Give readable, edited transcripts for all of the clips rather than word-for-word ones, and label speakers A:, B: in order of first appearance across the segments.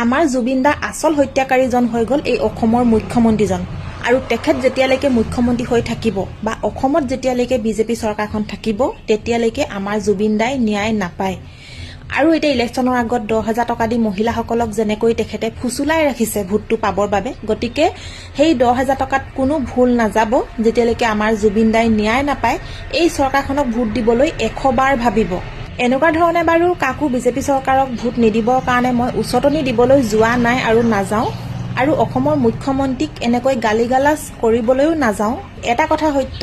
A: আমাৰ জুবিন দা আসল হত্যাকাৰীজন হৈ গ'ল এই অসমৰ মুখ্যমন্ত্ৰীজন। আৰু তেখেত যেতিয়ালৈকে মুখ্যমন্ত্ৰী হৈ থাকিব বা অসমত যেতিয়ালৈকে বিজেপি চৰকাৰখন থাকিব তেতিয়ালৈকে আমাৰ জুবিন দাই ন্যায় নাপায়। আৰু এতিয়া ইলেকশ্যনৰ আগত 10,000 টকা দি মহিলাসকলক যেনেকৈ তেখেতে ফুচুলাই ৰাখিছে ভোটটো পাবৰ বাবে, গতিকে সেই 10,000 টকাত কোনো ভুল নাযাব যেতিয়ালৈকে আমাৰ জুবিন দাই ন্যায় নাপায় এই চৰকাৰখনক ভোট দিবলৈ 100 বাৰ ভাবিব। এনেকুৱা ধৰণে বাৰু কাকো বিজেপি চৰকাৰক ভোট নিদিবৰ কাৰণে মই উচতনি দিবলৈ যোৱা নাই আৰু নাযাওঁ, আৰু অসমৰ মুখ্যমন্ত্ৰীক এনেকৈ গালি গালাজ কৰিবলৈও নাযাওঁ। এটা কথা সত্য,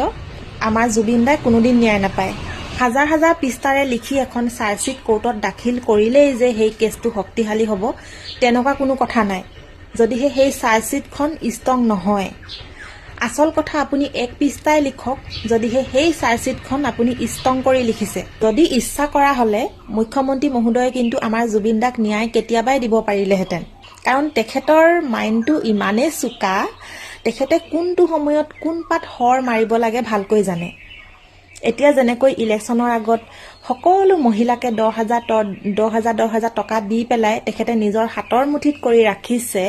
A: আমাৰ জুবিন দাই কোনোদিন ন্যায় নাপায়। হাজাৰ হাজাৰ পৃষ্ঠাৰে লিখি এখন চাৰ্জশ্বিট কোৰ্টত দাখিল কৰিলেই যে সেই কেছটো শক্তিশালী হ'ব তেনেকুৱা কোনো কথা নাই, যদিহে সেই চাৰ্জশ্বিটখন ষ্ট্ৰং নহয়। আচল কথা আপুনি 1 পৃষ্ঠাই লিখক, যদিহে সেই চাৰ্জশ্বিটখন আপুনি ষ্ট্ৰং কৰি লিখিছে। যদি ইচ্ছা কৰা হ'লে মুখ্যমন্ত্ৰী মহোদয়ে কিন্তু আমাৰ জুবিন দাক ন্যায় কেতিয়াবাই দিব পাৰিলেহেঁতেন, কাৰণ তেখেতৰ মাইণ্ডটো ইমানেই চোকা, তেখেতে কোনটো সময়ত কোন পাত হৰ মাৰিব লাগে ভালকৈ জানে। এতিয়া যেনেকৈ ইলেকশ্যনৰ আগত সকলো মহিলাকে 10,000 টকা দি পেলাই তেখেতে নিজৰ হাতৰ মুঠিত কৰি ৰাখিছে,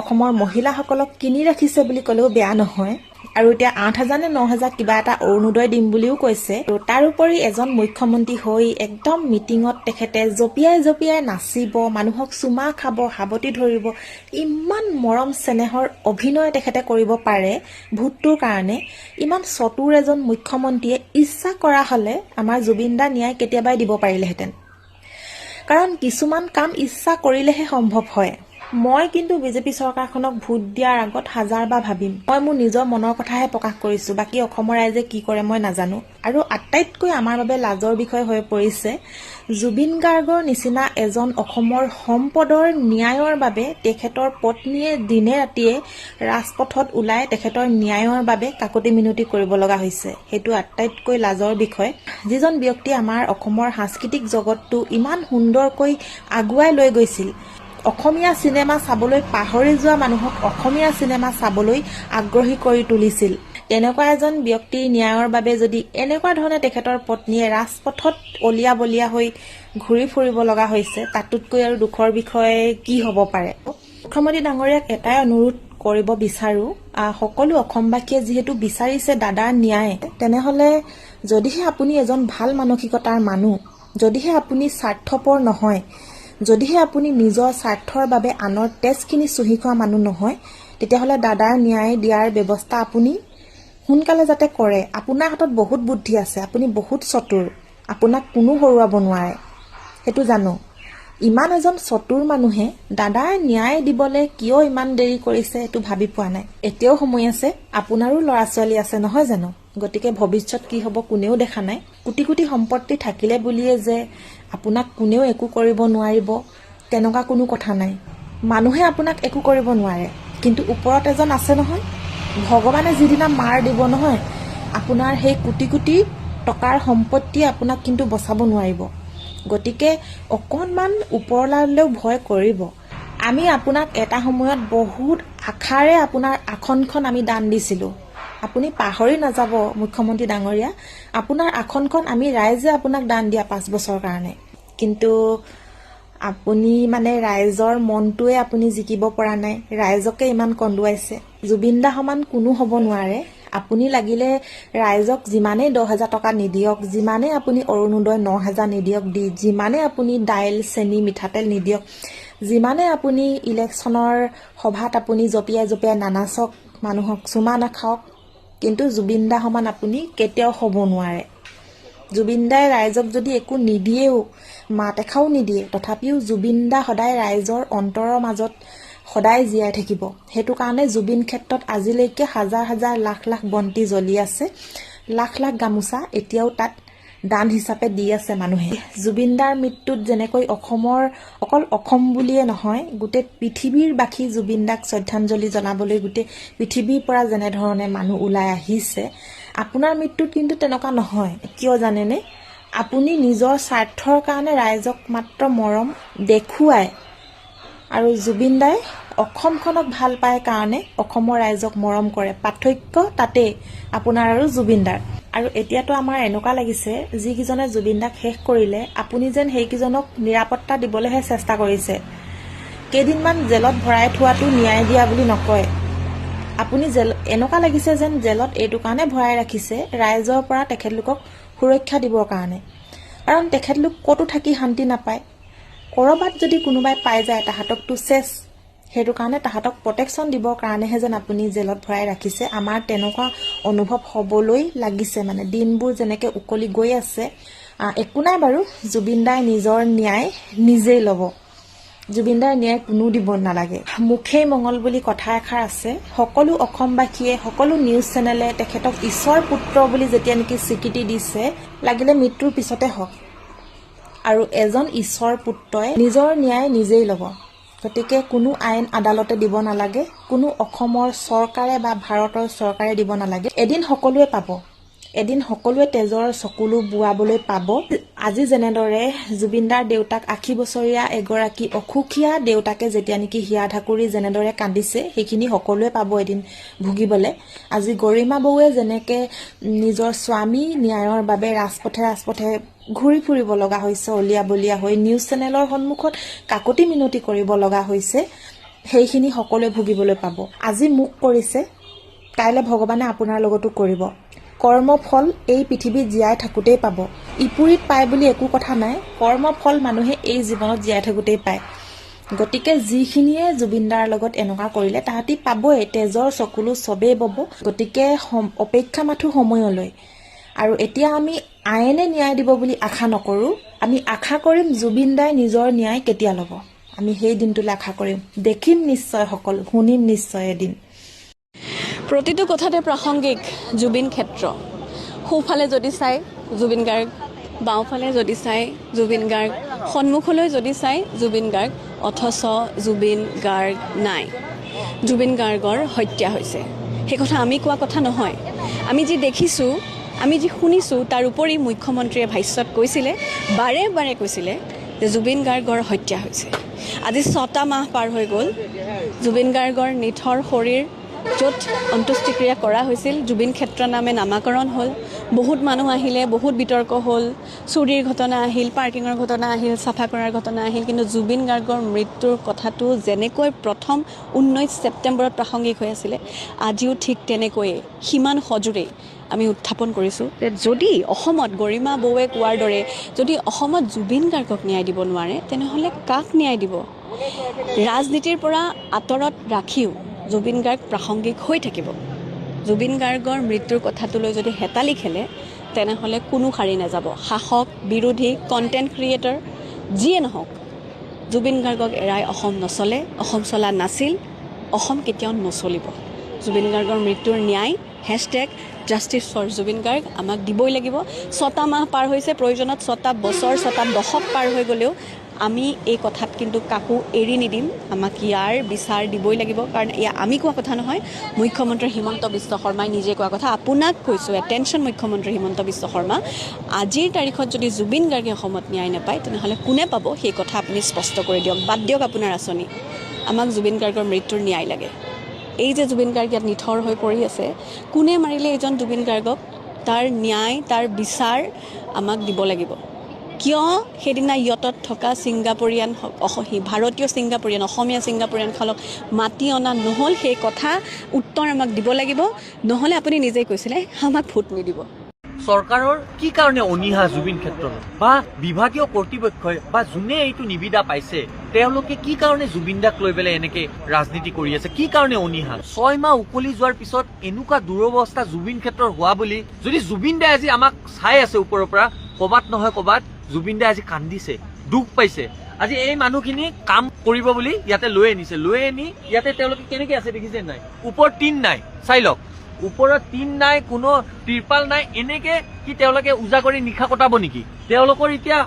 A: অসমৰ মহিলাসকলক কিনি ৰাখিছে বুলি ক'লেও বেয়া নহয়। আৰু এতিয়া 8,000 নে 9,000 কিবা এটা অৰুণোদয় দিম বুলিও কৈছে। আৰু তাৰোপৰি এজন মুখ্যমন্ত্ৰী হৈ একদম মিটিঙত তেখেতে জঁপিয়াই নাচিব, মানুহক চুমা খাব, সাৱটি ধৰিব, ইমান মৰম চেনেহৰ অভিনয় তেখেতে কৰিব পাৰে ভোটটোৰ কাৰণে। ইমান চতুৰ এজন মুখ্যমন্ত্ৰীয়ে ইচ্ছা কৰা হ'লে আমাৰ জুবিন দা ন্যায় কেতিয়াবাই দিব পাৰিলেহেঁতেন, কাৰণ কিছুমান কাম ইচ্ছা কৰিলেহে সম্ভৱ হয়। মই কিন্তু বিজেপি চৰকাৰখনক ভোট দিয়াৰ আগত 1000 বাৰ ভাবিম। মই মোৰ নিজৰ মনৰ কথাহে প্ৰকাশ কৰিছোঁ, বাকী অসমৰ ৰাইজে কি কৰে মই নাজানো। আৰু আটাইতকৈ আমাৰ বাবে লাজৰ বিষয় হৈ পৰিছে জুবিন গাৰ্গৰ নিচিনা এজন অসমৰ সম্পদৰ ন্যায়ৰ বাবে তেখেতৰ পত্নীয়ে দিনে ৰাতিয়ে ৰাজপথত ওলাই তেখেতৰ ন্যায়ৰ বাবে কাকতি মিনতি কৰিব লগা হৈছে। সেইটো আটাইতকৈ লাজৰ বিষয়। যিজন ব্যক্তিয়ে আমাৰ অসমৰ সাংস্কৃতিক জগতটো ইমান সুন্দৰকৈ আগুৱাই লৈ গৈছিল, অসমীয়া চিনেমা চাবলৈ পাহৰি যোৱা মানুহক অসমীয়া চিনেমা চাবলৈ আগ্ৰহী কৰি তুলিছিল, তেনেকুৱা এজন ব্যক্তিৰ ন্যায়ৰ বাবে যদি এনেকুৱা ধৰণে তেখেতৰ পত্নীয়ে ৰাজপথত অলিয়া বলিয়া হৈ ঘূৰি ফুৰিব লগা হৈছে, তাতোতকৈ আৰু দুখৰ বিষয় কি হ'ব পাৰে। মুখ্যমন্ত্ৰী ডাঙৰীয়াক এটাই অনুৰোধ কৰিব বিচাৰোঁ, সকলো অসমবাসীয়ে যিহেতু বিচাৰিছে দাদাৰ ন্যায়, তেনেহ'লে যদিহে আপুনি এজন ভাল মানসিকতাৰ মানুহ, যদিহে আপুনি স্বাৰ্থপৰ নহয়, যদিহে আপুনি নিজৰ স্বাৰ্থৰ বাবে আনৰ তেজখিনি চুহি খোৱা মানুহ নহয়, তেতিয়াহ'লে দাদাৰ ন্যায় দিয়াৰ ব্যৱস্থা আপুনি সোনকালে যাতে কৰে। আপোনাৰ হাতত বহুত বুদ্ধি আছে, আপুনি বহুত চতুৰ, আপোনাক কোনো হৰুৱাব নোৱাৰে, সেইটো জানো। ইমান এজন চতুৰ মানুহে দাদাৰ ন্যায় দিবলৈ কিয় ইমান দেৰি কৰিছে এইটো ভাবি পোৱা নাই। এতিয়াও সময় আছে, আপোনাৰো ল'ৰা ছোৱালী আছে নহয় জানো, গতিকে ভৱিষ্যত কি হ'ব কোনেও দেখা নাই। কোটি কোটি সম্পত্তি থাকিলে বুলিয়ে যে আপোনাক কোনেও একো কৰিব নোৱাৰিব তেনেকুৱা কোনো কথা নাই। মানুহে আপোনাক একো কৰিব নোৱাৰে, কিন্তু ওপৰত এজন আছে নহয়, ভগৱানে যিদিনা মাৰ দিব নহয়, আপোনাৰ সেই কোটি কোটি টকাৰ সম্পত্তিয়ে আপোনাক কিন্তু বচাব নোৱাৰিব। গতিকে অকণমান ওপৰলালেও ভয় কৰিব। আমি আপোনাক এটা সময়ত বহুত আশাৰে আপোনাৰ আসনখন আমি দান দিছিলোঁ, আপুনি পাহৰি নাযাব মুখ্যমন্ত্ৰী ডাঙৰীয়া। আপোনাৰ আসনখন আমি ৰাইজে আপোনাক দান দিয়া 5 বছৰৰ কাৰণে, কিন্তু আপুনি ৰাইজৰ মনটোৱে আপুনি জিকিব পৰা নাই, ৰাইজকে ইমান কন্দুৱাইছে। জুবিন দা সমান কোনো হ'ব নোৱাৰে। আপুনি লাগিলে ৰাইজক যিমানেই 10,000 টকা নিদিয়ক, যিমানে আপুনি অৰুণোদয় 9,000 নিদিয়ক, যিমানে আপুনি দাইল চেনি মিঠাতেল নিদিয়ক, যিমানে আপুনি ইলেকশ্যনৰ সভাত আপুনি জঁপিয়াই নানাচক, মানুহক চুমা নাখাওক, কিন্তু জুবিন দা সমান আপুনি কেতিয়াও হ'ব নোৱাৰে। জুবিন দাই ৰাইজক যদি একো নিদিয়েও, মাত এষাও নিদিয়ে, তথাপিও জুবিন দা সদায় ৰাইজৰ অন্তৰৰ মাজত সদায় জীয়াই থাকিব। সেইটো কাৰণে জুবিন ক্ষেত্ৰত আজিলৈকে হাজাৰ হাজাৰ লাখ লাখ বন্তি জ্বলি আছে, লাখ লাখ গামোচা এতিয়াও তাত দান হিচাপে দি আছে মানুহে। জুবিন দাৰ মৃত্যুত যেনেকৈ অকল অসম বুলিয়ে নহয়, গোটেই পৃথিৱীৰবাসী জুবিন দাক শ্ৰদ্ধাঞ্জলি জনাবলৈ গোটেই পৃথিৱীৰ পৰা যেনেধৰণে মানুহ ওলাই আহিছে, আপোনাৰ মৃত্যুত কিন্তু তেনেকুৱা নহয়। কিয় জানেনে? আপুনি নিজৰ স্বাৰ্থৰ কাৰণে ৰাইজক মাত্ৰ মৰম দেখুৱায়, আৰু জুবিন দাই অসমখনক ভাল পায় কাৰণে অসমৰ ৰাইজক মৰম কৰে। পাৰ্থক্য তাতেই আপোনাৰ আৰু জুবিন দাৰ। আৰু এতিয়াতো আমাৰ এনেকুৱা লাগিছে যিকেইজনে জুবিন দাক শেষ কৰিলে আপুনি যেন সেইকেইজনক নিৰাপত্তা দিবলৈহে চেষ্টা কৰিছে। কেইদিনমান জেলত ভৰাই থোৱাটো ন্যায় দিয়া বুলি নকয়। আপুনি এনেকুৱা লাগিছে যেন জেলত এইটো কাৰণে ভৰাই ৰাখিছে ৰাইজৰ পৰা তেখেতলোকক সুৰক্ষা দিবৰ কাৰণে, কাৰণ তেখেতলোক ক'তো থাকি শান্তি নাপায়। ক'ৰবাত যদি কোনোবাই পাই যায় তাহাঁতকতো চেছ, সেইটো কাৰণে তাহাঁতক প্ৰটেকশ্যন দিবৰ কাৰণেহে যেন আপুনি জেলত ভৰাই ৰাখিছে। আমাৰ তেনেকুৱা অনুভৱ হ'বলৈ লাগিছে, মানে দিনবোৰ যেনেকৈ উকলি গৈ আছে। একো নাই বাৰু, জুবিন দাই নিজৰ ন্যায় নিজেই ল'ব। জুবিন দাৰ ন্যায় কোনো দিব নালাগে। মুখেই মঙল বুলি কথা এষাৰ আছে। সকলো অসমবাসীয়ে, সকলো নিউজ চেনেলে তেখেতক ঈশ্বৰ পুত্ৰ বুলি যেতিয়া নেকি স্বীকৃতি দিছে, লাগিলে মৃত্যুৰ পিছতে হওক, আৰু এজন ঈশ্বৰ পুত্ৰই নিজৰ ন্যায় নিজেই ল'ব। গতিকে কোনো আইন আদালতে দিব নালাগে, কোনো অসমৰ চৰকাৰে বা ভাৰতৰ চৰকাৰে দিব নালাগে। এদিন সকলোৱে পাব, এদিন সকলোৱে তেজৰ চকুলো বোৱাবলৈ পাব। আজি যেনেদৰে জুবিন দাৰ দেউতাক 80 বছৰীয়া এগৰাকী অসুখীয়া দেউতাকে যেতিয়া নেকি হিয়া ঢাকুৰি যেনেদৰে কান্দিছে, সেইখিনি সকলোৱে পাব এদিন ভুগিবলৈ। আজি গৰিমা বৌৱে যেনেকৈ নিজৰ স্বামী ন্যায়ৰ বাবে ৰাজপথে ঘূৰি ফুৰিব লগা হৈছে, অলিয়া বলিয়া হৈ নিউজ চেনেলৰ সন্মুখত কাকতি মিনতি কৰিব লগা হৈছে, সেইখিনি সকলোৱে ভুগিবলৈ পাব। আজি মোক কৰিছে, কাইলৈ ভগৱানে আপোনাৰ লগতো কৰিব। কৰ্মফল এই পৃথিৱীত জীয়াই থাকোঁতেই পাব। ইপুৰিত পায় বুলি একো কথা নাই, কৰ্মফল মানুহে এই জীৱনত জীয়াই থাকোঁতেই পায়। গতিকে যিখিনিয়ে জুবিন দাৰ লগত এনেকুৱা কৰিলে তাহাঁতি পাবই, তেজৰ চকুলো চবেই বব। গতিকে অপেক্ষা মাথো সময়লৈ। আৰু এতিয়া আমি আইনে ন্যায় দিব বুলি আশা নকৰোঁ, আমি আশা কৰিম জুবিন দাই নিজৰ ন্যায় কেতিয়া ল'ব। আমি সেই দিনটোলৈ আশা কৰিম। দেখিম নিশ্চয় সকলো, শুনিম নিশ্চয় এদিন।
B: প্ৰতিটো কথাতে প্ৰাসংগিক জুবিন ক্ষেত্ৰ। সোঁফালে যদি চাই জুবিন গাৰ্গ, বাওঁফালে যদি চাই জুবিন গাৰ্গ, সন্মুখলৈ যদি চাই জুবিন গাৰ্গ, অথচ জুবিন গাৰ্গ নাই। জুবিন গাৰ্গৰ হত্যা হৈছে। সেই কথা আমি কোৱা কথা নহয়। আমি যি দেখিছোঁ, আমি যি শুনিছোঁ, তাৰ উপৰি মুখ্যমন্ত্ৰীয়ে ভাষ্যত কৈছিলে, বাৰে বাৰে কৈছিলে যে জুবিন গাৰ্গৰ হত্যা হৈছে। আজি 6টা মাহ পাৰ হৈ গ'ল। জুবিন গাৰ্গৰ নিথৰ শৰীৰ য'ত অন্ত্যেষ্টিক্ৰিয়া কৰা হৈছিল, জুবিন ক্ষেত্ৰ নামে নামাকৰণ হ'ল। বহুত মানুহ আহিলে, বহুত বিতৰ্ক হ'ল, চুৰিৰ ঘটনা আহিল, পাৰ্কিঙৰ ঘটনা আহিল, চাফা কৰাৰ ঘটনা আহিল। কিন্তু জুবিন গাৰ্গৰ মৃত্যুৰ কথাটো যেনেকৈ প্ৰথম 19 ছেপ্টেম্বৰত প্ৰাসংগিক হৈ আছিলে, আজিও ঠিক তেনেকৈয়ে সিমান সজোৰেই আমি উত্থাপন কৰিছোঁ যে যদি অসমত গৰিমা বৌৱে কোৱাৰ দৰে যদি অসমত জুবিন গাৰ্গক ন্যায় দিব নোৱাৰে, তেনেহ'লে কাক ন্যায় দিব? ৰাজনীতিৰ পৰা আঁতৰত ৰাখিও জুবিন গাৰ্গ প্ৰাসংগিক হৈ থাকিব। জুবিন গাৰ্গৰ মৃত্যুৰ কথাটোলৈ যদি হেতালি খেলে, তেনেহ'লে কোনো সাৰি নাযাব। শাসক, বিৰোধী, কণ্টেণ্ট ক্ৰিয়েটৰ যিয়ে নহওক, জুবিন গাৰ্গক এৰাই অসম নচলে, অসম চলা নাছিল, অসম কেতিয়াও নচলিব। জুবিন গাৰ্গৰ মৃত্যুৰ ন্যায় #জাষ্টিছ ফৰ জুবিন গাৰ্গ আমাক দিবই লাগিব। 6টা মাহ পাৰ হৈছে, প্ৰয়োজনত 6টা বছৰ, 6টা দশক পাৰ হৈ গ'লেও আমি এই কথাত কিন্তু কাকো এৰি নিদিম। আমাক ইয়াৰ বিচাৰ দিবই লাগিব, কাৰণ এয়া আমি কোৱা কথা নহয়, মুখ্যমন্ত্ৰী হিমন্ত বিশ্ব শৰ্মাই নিজে কোৱা কথা। আপোনাক কৈছোঁ, এটেনশ্যন মুখ্যমন্ত্ৰী হিমন্ত বিশ্ব শৰ্মা, আজিৰ তাৰিখত যদি জুবিন গাৰ্গে অসমত ন্যায় নাপায়, তেনেহ'লে কোনে পাব সেই কথা আপুনি স্পষ্ট কৰি দিয়ক। বাদ দিয়ক আপোনাৰ আঁচনি, আমাক জুবিন গাৰ্গৰ মৃত্যুৰ ন্যায় লাগে। এই যে জুবিন গাৰ্গ ইয়াত নিথৰ হৈ পৰি আছে, কোনে মাৰিলে এইজন জুবিন গাৰ্গক, তাৰ ন্যায়, তাৰ বিচাৰ আমাক দিব লাগিব। কিয় সেইদিনা ইয়টত থকা ছিংগাপুৰীয়ান, ভাৰতীয় ছিংগাপুৰীয়ান, অসমীয়া ছিংগাপুৰীয়ান খালক মাতি অনা নহ'ল, সেই কথা উত্তৰ আমাক দিব লাগিব। নহ'লে আপুনি নিজেই কৈছিলে আমাক ভোট নিদিব।
C: চৰকাৰৰ কি কাৰণে অনীহা জুবিন ক্ষেত্ৰত, বা বিভাগীয় কৰ্তৃপক্ষই বা যোনে এইটো নিবিদা পাইছে, তেওঁলোকে কি কাৰণে জুবিন দাক লৈ পেলাই এনেকে ৰাজনীতি কৰি আছে? কি কাৰণে অনীহা? 6 মাহ উকলি যোৱাৰ পিছত এনেকুৱা দুৰৱস্থা জুবিন ক্ষেত্ৰৰ হোৱা বুলি যদি জুবিন দাই আজি আমাক চাই আছে ওপৰৰ পৰা, ক'বাত নহয় ক'বাত জুবিন দাই আজি কান্দিছে, দুখ পাইছে। আজি এই মানুহখিনি কাম কৰিব বুলি ইয়াতে লৈ আনি ইয়াতে তেওঁলোকে কেনেকে আছে দেখিছে নাই? ওপৰত টিন নাই, চাই লওক, ওপৰত টিন নাই, কোনো তিৰপাল নাই। এনেকে কি তেওঁলোকে উজাগৰি নিশা কটাব নেকি? তেওঁলোকৰ এতিয়া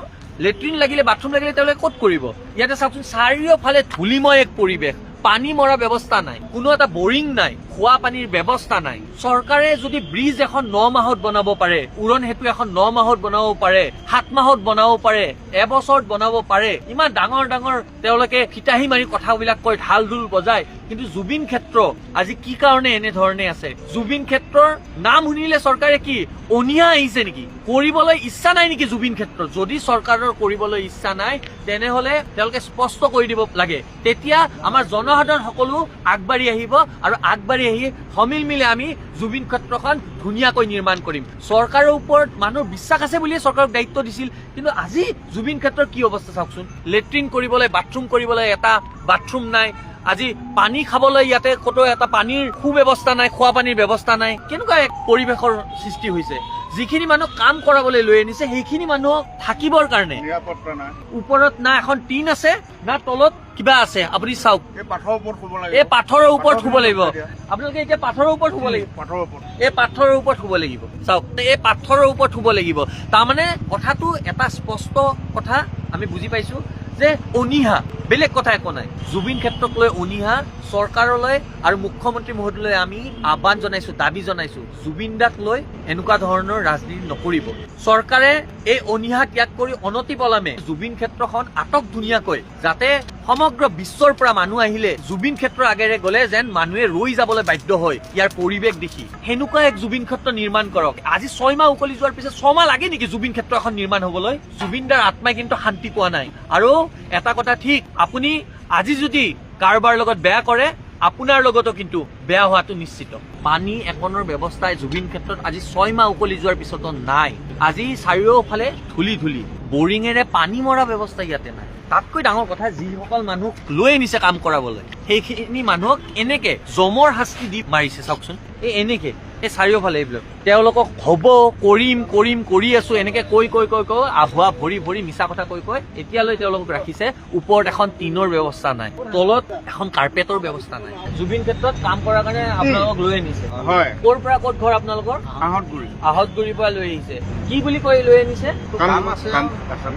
C: লেট্ৰিন লাগিলে, বাথৰুম লাগিলে তেওঁলোকে ক'ত কৰিব? ইয়াতে চাওকচোন, চাৰিওফালে ধূলিময় এক পৰিৱেশ, পানী মৰা ব্যৱস্থা নাই, কোনো এটা বৰিং নাই, খোৱা পানীৰ ব্যৱস্থা নাই। চৰকাৰে যদি ব্ৰিজ এখন 9 মাহত বনাব পাৰে, উৰণ সেতু এখন 9 মাহত বনাব পাৰে, 7 মাহত বনাব পাৰে, এবছৰত বনাব পাৰে, ইমান ডাঙৰ ডাঙৰ তেওঁলোকে ফিতাহী মাৰি কথাবিলাক কয়, ঢাল ঢোল বজায়, কিন্তু জুবিন ক্ষেত্ৰ আজি কি কাৰণে এনেধৰণে আছে? জুবিন ক্ষেত্ৰৰ নাম শুনিলে চৰকাৰে কি অনীহা আহিছে নেকি? কৰিবলৈ ইচ্ছা নাই নেকি জুবিন ক্ষেত্ৰ? যদি চৰকাৰৰ কৰিবলৈ ইচ্ছা নাই তেনেহলে তেওঁলোকে স্পষ্ট কৰি দিব লাগে, তেতিয়া আমাৰ জনসাধাৰণ সকলো আগবাঢ়ি আহিব আৰু আগবাঢ়ি আহি সমিল মিলে আমি জুবিন ক্ষেত্ৰখন ধুনীয়াকৈ নিৰ্মাণ কৰিম। চৰকাৰৰ ওপৰত মানুহৰ বিশ্বাস আছে বুলিয়ে চৰকাৰক দায়িত্ব দিছিল, কিন্তু আজি জুবিন ক্ষেত্ৰৰ কি অৱস্থা চাওকচোন। লেট্ৰিন কৰিবলৈ, বাথৰুম কৰিবলৈ এটা বাথৰুম নাই, আজি পানী খাবলৈ ইয়াতে ক'তো এটা পানীৰ সুব্যৱস্থা নাই, খোৱা পানীৰ ব্যৱস্থা নাই। কেনেকুৱা এক পৰিৱেশৰ সৃষ্টি হৈছে? যিখিনি মানুহ কাম কৰাবলৈ লৈ আনিছে সেইখিনি মানুহক থাকিবৰ কাৰণে
D: নিৰাপত্তা নাই,
C: ওপৰত না এখন টিন আছে না তলত কিবা আছে। আপুনি চাওক,
D: এই পাথৰৰ ওপৰত শুব লাগিব,
C: এই পাথৰৰ ওপৰত শুব লাগিব। আপোনালোকে এতিয়া পাথৰৰ ওপৰত শুব লাগিব,
D: পাথৰৰ ওপৰত।
C: এই পাথৰৰ ওপৰত শুব লাগিব। চাওক, এই পাথৰৰ ওপৰত শুব লাগিব। তাৰমানে কথাটো এটা স্পষ্ট কথা আমি বুজি পাইছো যে অনীহা, বেলেগ কথা একো নাই। জুবিন ক্ষেত্ৰক লৈ অনীহা। চৰকাৰলৈ আৰু মুখ্যমন্ত্ৰী মহোদয়লৈ আমি আহ্বান জনাইছো, দাবী জনাইছো, জুবিন দাক লৈ এনেকুৱা ধৰণৰ ৰাজনীতি নকৰিব। চৰকাৰে এই অনীহা ত্যাগ কৰি অনতিপলমে জুবিন ক্ষেত্ৰখন আটক ধুনীয়াকৈ, যাতে সমগ্ৰ বিশ্বৰ পৰা মানুহ আহিলে জুবিন ক্ষেত্ৰৰ আগেৰে গলে যেন মানুহে ৰৈ যাবলৈ বাধ্য হয় ইয়াৰ পৰিৱেশ দেখি, সেনেকুৱা এক জুবিন ক্ষেত্ৰ নিৰ্মাণ কৰক। আজি 6 মাহ উকলি যোৱাৰ পিছত 6 মাহ লাগে নেকি জুবিন ক্ষেত্ৰ এখন নিৰ্মাণ হবলৈ? জুবিন দাৰ আত্মাই কিন্তু শান্তি পোৱা নাই। আৰু এটা কথা ঠিক, আপুনি আজি যদি কাৰোবাৰ লগত বেয়া কৰে, আপোনাৰ লগতো কিন্তু বেয়া হোৱাটো নিশ্চিত। পানী একনৰ ব্যৱস্থাই জুবিন ক্ষেত্ৰত আজি 6 মাহ উকলি যোৱাৰ পিছতো নাই। আজি চাৰিওফালে ধূলি ধূলি, বৰিঙেৰে পানী মৰা ব্যৱস্থা ইয়াতে নাই। তাতকৈ ডাঙৰ কথা, যিসকল মানুহ লৈ আনিছে কাম কৰাবলৈ, সেইখিনি মানুহক এনেকে জমৰ শাস্তি দি মাৰিছে। চাওকচোন, এই এনেকে এই চাৰিওফালে এইবিলাক তেওঁলোকক হ'ব কৰিম কৰিম কৰি আছো এনেকে কৈ কৈ কৈ কৈ আভুৱা ভৰি ভৰি মিছা কথা কৈ কৈ এতিয়ালৈ তেওঁলোকক ৰাখিছে। ওপৰত এখন টিনৰ ব্যৱস্থা নাই, তলত এখন কাৰ্পেটৰ ব্যৱস্থা নাই। জুবিন ক্ষেত্ৰত কাম কৰাৰ কাৰণে আপোনালোকক লৈ আনিছে।
D: হয়,
C: ক'ৰ পৰা ক'ত ঘৰ আপোনালোকৰ?
D: আহঁতগুৰি।
C: আহঁতগুৰিৰ পৰা লৈ আহিছে। কি বুলি কৈ লৈ আনিছে?
D: কাম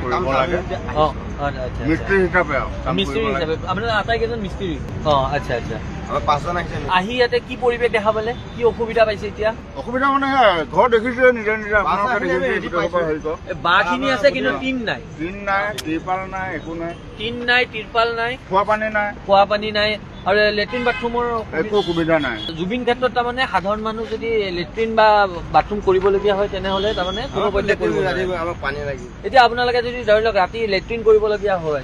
D: কৰিব লাগে,
C: অ, আচ্ছা, আচ্ছা।
D: মিস্ত্ৰী হিচাপে আৰু কাম
C: মিস্ত্ৰী
D: কৰিব লাগে।
C: হিচাপে আপোনালোক আটাইকেইজন মিস্ত্ৰী? অ, আচ্ছা আচ্ছা।
D: আমাৰ 5জন আহিছে।
C: আহি ইয়াতে কি পৰিৱেশ দেখা পালে, কি অসুবিধা পাইছে এতিয়া?
D: অসুবিধা মানে ঘৰ দেখিছে নিজে নিজে, আপোনালোকে দেখিছে গোটেই সোপা হেৰি কৰক।
C: এই বাঁহখিনি আছে কিন্তু টিন নাই।
D: টিন নাই, ত্ৰিপাল নাই, একো নাই,
C: টিন নাই, তিৰপাল নাই,
D: খোৱা পানী নাই,
C: খোৱা পানী নাই, আৰু লেট্ৰিন বাথৰুমৰ
D: একো সুবিধা নাই।
C: জুবিন ক্ষেত্ৰত তাৰমানে সাধাৰণ মানুহ যদি লেট্ৰিন বা বাথৰুম কৰিবলগীয়া হয় তেনেহলে তাৰমানে কোনো পধ্যে কৰিব নোৱাৰে।
D: আমাক পানী লাগিব।
C: এতিয়া আপোনালোকে যদি ধৰি লওক ৰাতি লেট্ৰিন কৰিবলগীয়া হয়,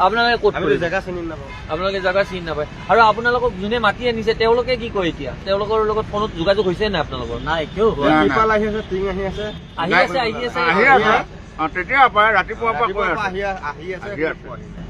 C: আপোনালোকে ক'ত কৰিব?
D: জেগা চিনি নাপাওঁ।
C: আপোনালোকে জাগা চিনি নাপায়। আৰু আপোনালোকক যোনে মাতি আনিছে তেওঁলোকে কি কয় এতিয়া? তেওঁলোকৰ লগত ফোনত যোগাযোগ হৈছে নাই আপোনালোকৰ? নাই, কিয়?
D: ত্ৰিপাল আহি আছে, টিং আহি আছে,
C: আহি আছে, আহি আছে,
D: আহি আছে। তেতিয়া পায়, ৰাতিপুৱাৰ পৰা কৈ আছে, আহি আছে।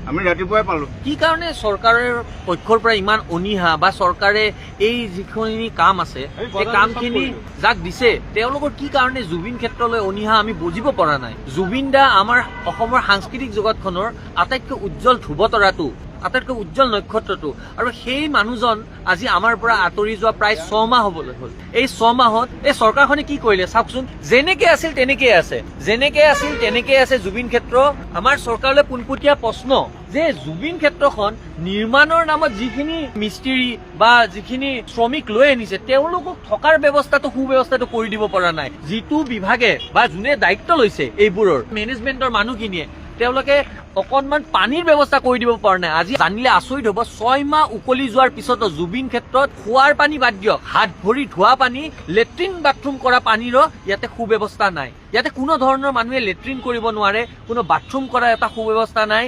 D: আমি ৰাতিপুৱাই পালো।
C: কি কাৰণে চৰকাৰৰ পক্ষৰ পৰা ইমান অনীহা, বা চৰকাৰে এই যিখিনি কাম আছে এই কামখিনি যাক দিছে তেওঁলোকৰ কি কাৰণে জুবিন ক্ষেত্ৰলৈ অনীহা আমি বুজিব পৰা নাই। জুবিন দা আমাৰ অসমৰ সাংস্কৃতিক জগতখনৰ আটাইতকৈ উজ্জ্বল ধ্ৰুৱতৰাটো, আটাইতকৈ উজ্জ্বল নক্ষত্ৰটো, আৰু সেই মানুহজন আজি আমাৰ পৰা আঁতৰি যোৱা প্ৰায় 6 মাহ হবলৈ হ'ল। এই 6 মাহত এই চৰকাৰখনে কি কৰিলে চাওকচোন। যেনেকে আছিল তেনেকে আছে, যেনেকে আছিল তেনেকে আছে জুবিন ক্ষেত্ৰ। আমাৰ চৰকাৰলৈ পোনপটীয়া প্ৰশ্ন যে জুবিন ক্ষেত্ৰখন নিৰ্মাণৰ নামত যিখিনি মিস্ত্ৰী বা যিখিনি শ্ৰমিক লৈ আনিছে তেওঁলোকক থকাৰ ব্যৱস্থাটো, সুব্যৱস্থাটো কৰি দিব পৰা নাই। যিটো বিভাগে বা যোনে দায়িত্ব লৈছে এইবোৰৰ, মেনেজমেন্টৰ মানুহখিনিয়ে, তেওঁলোকে অকনমান পানীৰ ব্যৱস্থা কৰি দিব পৰা নাই। আজি জানিলে আচৰিত হ'ব, 6 মাহ উকলি যোৱাৰ পিছতো জুবিন ক্ষেত্ৰত খোৱাৰ পানী বাদ দিয়ক, হাত ভৰি ধোৱা পানী, লেট্ৰিন বাথৰুম কৰা পানীৰো ইয়াতে সুব্যৱস্থা নাই। ইয়াতে কোনো ধৰণৰ মানুহে লেট্ৰিন কৰিব নোৱাৰে, কোনো বাথৰুম কৰাৰ এটা সুব্যৱস্থা নাই।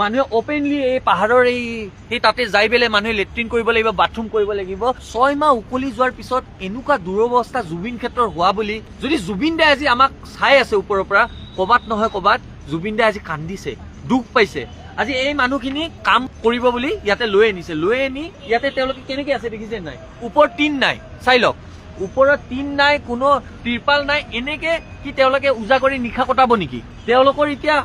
C: মানুহে অপেনলি এই পাহাৰৰ এই তাতে যাই পেলাই মানুহে লেট্ৰিন কৰিব লাগিব, বাথৰুম কৰিব লাগিব। 6 মাহ উকলি যোৱাৰ পিছত এনেকুৱা দুৰৱস্থা জুবিন ক্ষেত্ৰৰ হোৱা বুলি যদি জুবিন দাই আজি আমাক চাই আছে ওপৰৰ পৰা, ক'বাত নহয় ক'বাত জুবিন দাই আজি কান্দিছে, দুখ পাইছে। আজি এই মানুহখিনি কাম কৰিব বুলি ইয়াতে লৈ আনিছে, লৈ আনি ইয়াতে তেওঁলোকে কেনেকে আছে দেখিছে নাই? ওপৰত টিন নাই, চাই লওক, ওপৰত টিন নাই, কোনো ত্ৰিপাল নাই। এনেকে কি তেওঁলোকে উজাগৰি নিশা কটাব নেকি? তেওঁলোকৰ এতিয়া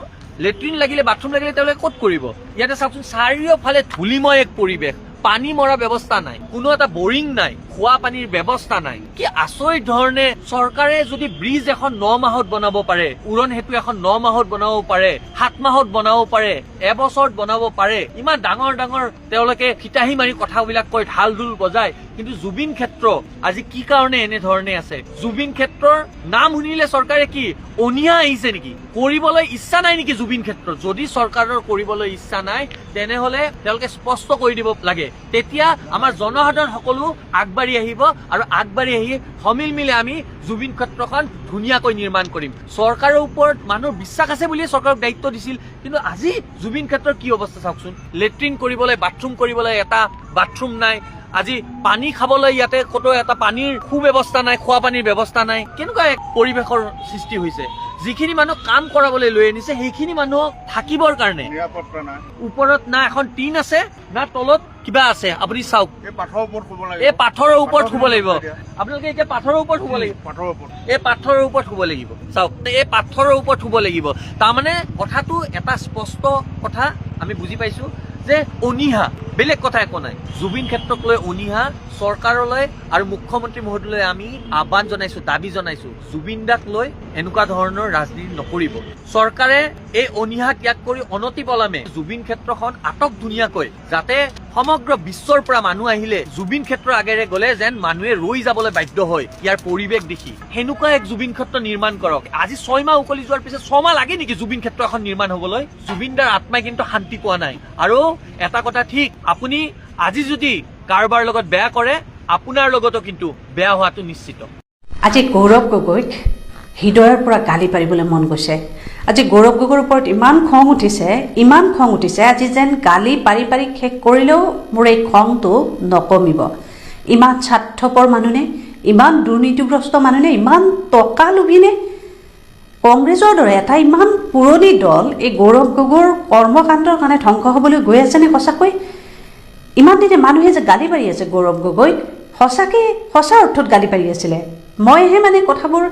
C: লেট্ৰিন লাগিলে, বাথৰুম লাগিলে তেওঁলোকে ক'ত কৰিব? ইয়াতে চাওকচোন, চাৰিওফালে ধূলিময় এক পৰিৱেশ, পানী মৰা ব্যৱস্থা নাই, কোনো এটা বৰিং নাই, খোৱা পানীৰ ব্যৱস্থা নাই। কি আচৰিত ধৰণে চৰকাৰে যদি ব্ৰিজ এখন 9 মাহত বনাব পাৰে, উৰণ সেতু এখন 9 মাহত বনাব পাৰে, 7 মাহত বনাব পাৰে, এবছৰত বনাব পাৰে, ইমান ডাঙৰ ডাঙৰ তেওঁলোকে ফিতাহী মাৰি কথাবিলাক কৈ ঢাল ঢোল বজায়, কিন্তু জুবিন ক্ষেত্ৰ আজি কি কাৰণে এনেধৰণে আছে? জুবিন ক্ষেত্ৰৰ নাম শুনিলে চৰকাৰে কি অনীহা আহিছে নেকি? কৰিবলৈ ইচ্ছা নাই নেকি জুবিন ক্ষেত্ৰ? যদি চৰকাৰৰ কৰিবলৈ ইচ্ছা নাই তেনেহলে তেওঁলোকে স্পষ্ট কৰি দিব লাগে, তেতিয়া আমাৰ জনসাধাৰণ সকলো আগবাঢ়ি আহিব আৰু আগবাঢ়ি আহি সমিল মিলে আমি জুবিন ক্ষেত্ৰখন ধুনীয়াকৈ নিৰ্মাণ কৰিম। চৰকাৰৰ ওপৰত মানুহৰ বিশ্বাস আছে বুলিয়ে চৰকাৰক দায়িত্ব দিছিল, কিন্তু আজি জুবিন ক্ষেত্ৰৰ কি অৱস্থা চাওকচোন। লেট্ৰিন কৰিবলৈ, বাথৰুম কৰিবলৈ এটা বাথৰুম নাই, আজি পানী খাবলৈ ইয়াতে ক'তো এটা পানীৰ সুব্যৱস্থা নাই, খোৱা পানীৰ ব্যৱস্থা নাই। কেনেকুৱা এক পৰিৱেশৰ সৃষ্টি হৈছে? যিখিনি মানুহ কাম কৰাবলৈ লৈ আনিছে সেইখিনি মানুহক থাকিবৰ কাৰণে
D: নিৰাপত্তা নাই,
C: ওপৰত না এখন টিন আছে না তলত কিবা আছে। আপুনি চাওক,
D: এই পাথৰৰ ওপৰত শুব লাগিব,
C: এই পাথৰৰ ওপৰত শুব লাগিব। আপোনালোকে এতিয়া পাথৰৰ ওপৰত শুব লাগিব,
D: পাথৰৰ ওপৰত
C: এই পাথৰৰ ওপৰত শুব লাগিব। চাওক, এই পাথৰৰ ওপৰত শুব লাগিব। তাৰমানে কথাটো এটা স্পষ্ট কথা আমি বুজি পাইছো যে অনীহা, বেলেগ কথা একো নাই। জুবিন ক্ষেত্ৰক লৈ অনীহা। চৰকাৰলৈ আৰু মুখ্যমন্ত্ৰী মহোদয়লৈ আমি আহ্বান জনাইছো, দাবী জনাইছো, জুবিন দাক লৈ এনেকুৱা ধৰণৰ ৰাজনীতি নকৰিব। চৰকাৰে এই অনীহা ত্যাগ কৰি অনতিপলমে জুবিন ক্ষেত্ৰখন আটক ধুনীয়াকৈ, যাতে সমগ্ৰ বিশ্বৰ পৰা মানুহ আহিলে জুবিন ক্ষেত্ৰৰ আগেৰে গলে যেন মানুহে ৰৈ যাবলৈ বাধ্য হয় ইয়াৰ পৰিৱেশ দেখি, সেনেকুৱা এক জুবিন ক্ষেত্ৰ নিৰ্মাণ কৰক। আজি 6 মাহ উকলি যোৱাৰ পিছত 6 মাহ লাগে নেকি জুবিন ক্ষেত্ৰ এখন নিৰ্মাণ হবলৈ? জুবিন দাৰ আত্মাই কিন্তু শান্তি পোৱা নাই। আৰু এটা কথা ঠিক, আপুনি আজি যদি কাৰোবাৰ লগত বেয়া কৰে, আপোনাৰ লগতো কিন্তু বেয়া হোৱাটো নিশ্চিত।
E: আজি গৌৰৱ গগৈক হৃদয়ৰ পৰা গালি পাৰিবলৈ মন গৈছে। আজি গৌৰৱ গগৈৰ ওপৰত ইমান খং উঠিছে, আজি যেন গালি পাৰি পাৰি শেষ কৰিলেও মোৰ এই খংটো নকমিব। ইমান স্বাৰ্থপৰ মানুহনে, ইমান দুৰ্নীতিগ্ৰস্ত মানুহনে, ইমান টকা লোভীনে? কংগ্ৰেছৰ দৰে এটা ইমান পুৰণি দল এই গৌৰৱ গগৈৰ কৰ্মকাণ্ডৰ কাৰণে ধ্বংস হ'বলৈ গৈ আছেনে সঁচাকৈ? ইমান দিনে মানুহে যে গালি পাৰি আছে গৌৰৱ গগৈক, সঁচা অৰ্থত গালি পাৰি আছিলে। মইহে মানে কথাবোৰ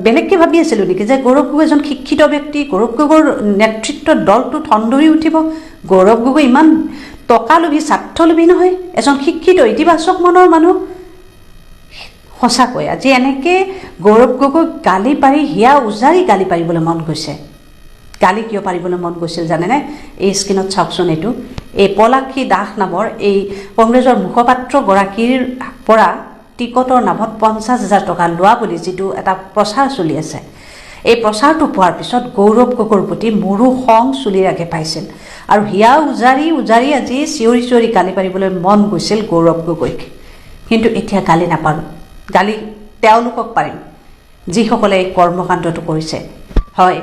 E: বেলেগকৈ ভাবি আছিলোঁ নেকি যে গৌৰৱ গগৈ এজন শিক্ষিত ব্যক্তি, গৌৰৱ গগৈৰ নেতৃত্বত দলটো ঠনধৰি উঠিব। গৌৰৱ গগৈ ইমান টকা লোভী, স্বাৰ্থ লোভী নহয়, এজন শিক্ষিত ইতিবাচক মনৰ মানুহ। সঁচাকৈ আজি এনেকৈ গৌৰৱ গগৈক গালি পাৰি, হিয়া উজাৰি গালি পাৰিবলৈ মন গৈছে। গালি কিয় পাৰিবলৈ মন গৈছিল জানেনে? এই স্ক্ৰীণত চাওকচোন, এইটো এই পলাক্ষী দাস নামৰ এই কংগ্ৰেছৰ মুখপাত্ৰগৰাকীৰ পৰা টিকটৰ নামত 50,000 টকা লোৱা বুলি যিটো এটা প্ৰচাৰ চলি আছে, এই প্ৰচাৰটো পোৱাৰ পিছত গৌৰৱ গগৈৰ প্ৰতি মোৰো খং চুলিৰ আগে পাইছিল আৰু হিয়া উজাৰি আজি চিঞৰি গালি পাৰিবলৈ মন গৈছিল গৌৰৱ গগৈক। কিন্তু এতিয়া গালি নাপাৰোঁ, গালি তেওঁলোকক পাৰিম যিসকলে এই কৰ্মকাণ্ডটো কৰিছে। হয়,